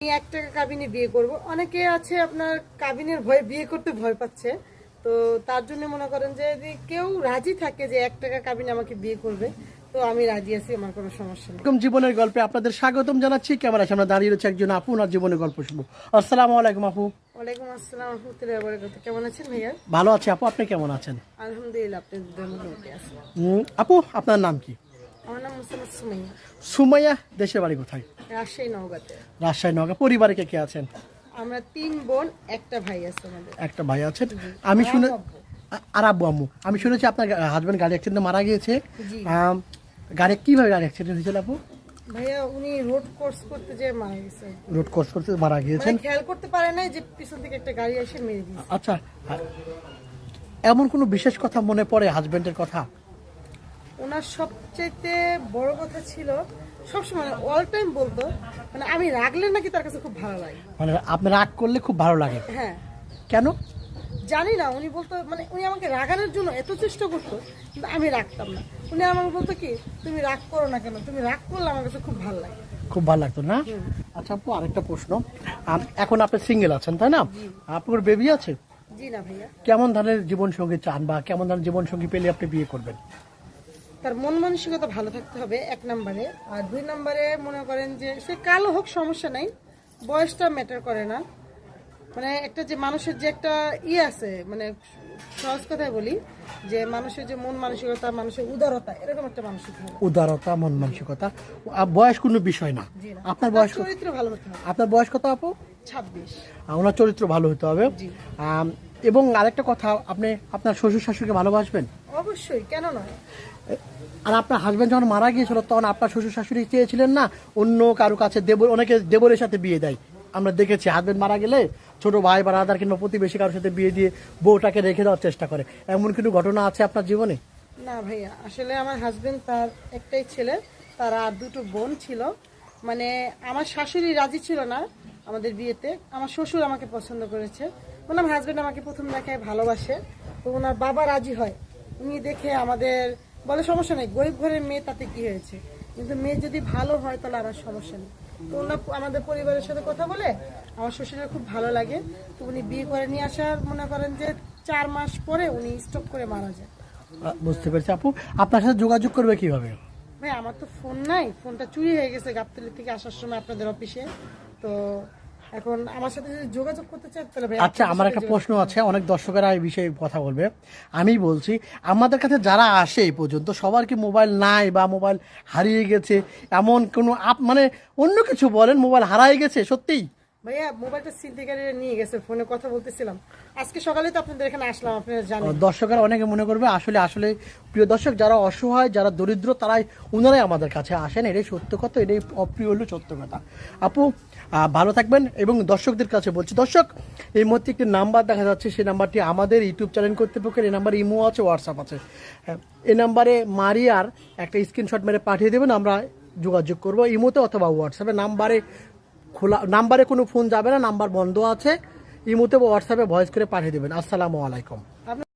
এক টাকা কাবিনে বিয়ে করব। অনেকে আছে আপনার কাবিনের ভয়ে বিয়ে করতে ভয় পাচ্ছে, তো তার জন্য মনে করেন যে যদি কেউ রাজি থাকে যে 1 টাকা কাবিনে আমাকে বিয়ে করবে, তো আমি রাজি আছি, আমার কোনো সমস্যা নেই। এরকম জীবনের গল্পে আপনাদের স্বাগতম জানাচ্ছি। ক্যামেরার সামনে দাঁড়িয়ে রয়েছে একজন আপু, ওনার জীবনের গল্প শুনবো। আসসালামু আলাইকুম আপু। ওয়ালাইকুম আসসালাম রাহমাতুল্লাহি ওয়া বারাকাতুহু। কেমন আছেন ভাইয়া? ভালো আছি আপু, আপনি কেমন আছেন? আলহামদুলিল্লাহ, আপনার ধন্যবাদ আছে। আপু আপনার নাম কি? আমার নাম মুসাম্মদ সুমাইয়া। সুমাইয়া। দেশের বাড়ি কোথায়? রাজশাহী নওগাঁতে। রাজশাহী নওগাঁ। পরিবারে কে কে আছেন? আমরা 3 বোন, একটা ভাই আছে আমাদের। একটা ভাই আছেন। আমি শুনে আর আব্বু আম্মু, আমি শুনেছি আপনার হাজবেন্ড গাড়ি অ্যাক্সিডেন্টে মারা গিয়েছে। গাড়ি কিভাবে গাড়ি অ্যাক্সিডেন্ট হয়েছিল আপু? ভাইয়া উনি রোড কোর্স করতে যেয়ে মারা গেছে। রোড ক্রস করতে মারা গিয়েছেন, খেয়াল করতে পারে নাই যে পিছন থেকে একটা গাড়ি এসে মেরে দিয়েছে। আচ্ছা, এমন কোনো বিশেষ কথা মনে পড়ে হাজবেন্ডের কথা? ওনার সবচেয়ে বড় কথা ছিল সবসময় অল টাইম বলতো, মানে আমি রাগলে নাকি তার কাছে খুব ভালো লাগে। মানে আপনি রাগ করলে খুব ভালো লাগে? হ্যাঁ। কেন জানি না, উনি বলতো, মানে উনি আমাকে রাগানোর জন্য এত চেষ্টা করতো, কিন্তু আমি রাখতাম না। উনি আমাকে বলতো কি, তুমি রাগ করো না কেন, তুমি রাগ করলে আমার কাছে খুব ভালো লাগে। খুব ভালো লাগতো না? আচ্ছা আপু, আরেকটা প্রশ্ন। এখন আপনি সিঙ্গেল আছেন তাই না? আপনার বেবি আছে? জি না ভাইয়া। কেমন ধরনের জীবন সঙ্গী চান বা কেমন ধরনের জীবন সঙ্গী পেলে আপনি বিয়ে করবেন? তার মন মানসিকতা ভালো থাকতে হবে 1 নম্বরে, আর 2 নম্বরে মনে করেন যে সে কালো হোক সমস্যা নাই, বয়সটা ম্যাটার করে না। মানে একটা যে মানুষের যে একটা আছে, মানে সহজ কথায় বলি যে মানুষের যে মন মানসিকতা, মানুষের উদারতা, এরকম একটা মানসিক হবে। উদারতা, মন মানসিকতা, বয়স কোনো বিষয় না। আপনার বয়স, চরিত্র ভালো হতে হবে। আপনার বয়স কত আপু? 26। ওনার চরিত্র ভালো হতে হবে। এবং আরেকটা কথা, আপনি আপনার শ্বশুর শাশুড়িকে ভালোবাসবেন? অবশ্যই, কেন নয়। আর আপনার হাজবেন্ড যখন মারা গিয়েছিল তখন আপনার শ্বশুর শাশুড়ি চেয়েছিলেন না অন্য কারো কাছে দেবর, অনেকে দেবরের সাথে বিয়ে দেয়, আমরা দেখেছি হাজবেন্ড মারা গেলে ছোট ভাই বারাদার কিংবা প্রতিবেশী কারোর সাথে বিয়ে দিয়ে বউটাকে রেখে দেওয়ার চেষ্টা করে। এমন কোনো ঘটনা আছে আপনার জীবনে? না ভাইয়া, আসলে আমার হাজবেন্ড, তার একটাই ছেলে, তার আর 2টো বোন ছিল। মানে আমার শাশুড়ি রাজি ছিল না আমাদের বিয়েতে, আমার শ্বশুর আমাকে পছন্দ করেছে। মানে আমার হাজবেন্ড আমাকে প্রথম দেখায় ভালোবাসে, তো ওনার বাবা রাজি হয়। উনি দেখে আমাদের বলে সমস্যা নেই, গরিব ঘরের মেয়ে, তাতে কি হয়েছে, কিন্তু মেয়ে যদি ভালো হয় তাহলে আমার সমস্যা নেই। তো ওনার আমাদের পরিবারের সাথে কথা বলে আমার শ্বশুরের খুব ভালো লাগে, তো উনি বিয়ে করে নিয়ে আসার মনে করেন যে 4 মাস পরে উনি স্ট্রোক করে মারা যায়। বুঝতে পেরেছি আপু। আপনার সাথে যোগাযোগ করবে কিভাবে? ভাই আমার তো ফোন নাই, ফোনটা চুরি হয়ে গেছে গাবতলী থেকে আসার সময় আপনাদের অফিসে। তো এখন আমার সাথে যদি যোগাযোগ করতে চান তাহলে ভাই। আচ্ছা, আমার একটা প্রশ্ন আছে, অনেক দর্শকেরা এই বিষয়ে কথা বলবে। আমি বলছি, আমাদের কাছে যারা আসে এই পর্যন্ত সবার কি মোবাইল নাই বা মোবাইল হারিয়ে গেছে, এমন কোনো মানে অন্য কিছু বলেন, মোবাইল হারিয়ে গেছে সত্যিই? ভাইয়া মোবাইলটা ছিনতাইকারীরা নিয়ে গেছে, ফোনে কথা বলতেছিলাম আজকে সকালে, তো আপনাদের এখানে আসলাম, আপনারা জানেন। দর্শকেরা অনেকে মনে করবে আসলে আসলে প্রিয় দর্শক, যারা অসহায়, যারা দরিদ্র, তারাই ওনারাই আমাদের কাছে আসেন। এটাই সত্য কথা, এটাই অপ্রিয় হলো সত্য কথা। আপু ভালো থাকবেন। এবং দর্শকদের কাছে বলছি, দর্শক এই মুহূর্তে একটি নাম্বার দেখা যাচ্ছে, সেই নাম্বারটি আমাদের ইউটিউব চ্যানেল কর্তৃপক্ষের। এই নাম্বারে ইমো আছে, হোয়াটসঅ্যাপ আছে। এই নাম্বারে মারিয়ার একটা স্ক্রিনশট মেরে পাঠিয়ে দেবেন, আমরা যোগাযোগ করবো ইমোতে অথবা হোয়াটসঅ্যাপে। নাম্বারে কোনো ফোন যাবে না, নাম্বার বন্ধ আছে। ইমোতে বা হোয়াটসঅ্যাপে ভয়েস করে পাঠিয়ে দেবেন। আসসালামু আলাইকুম।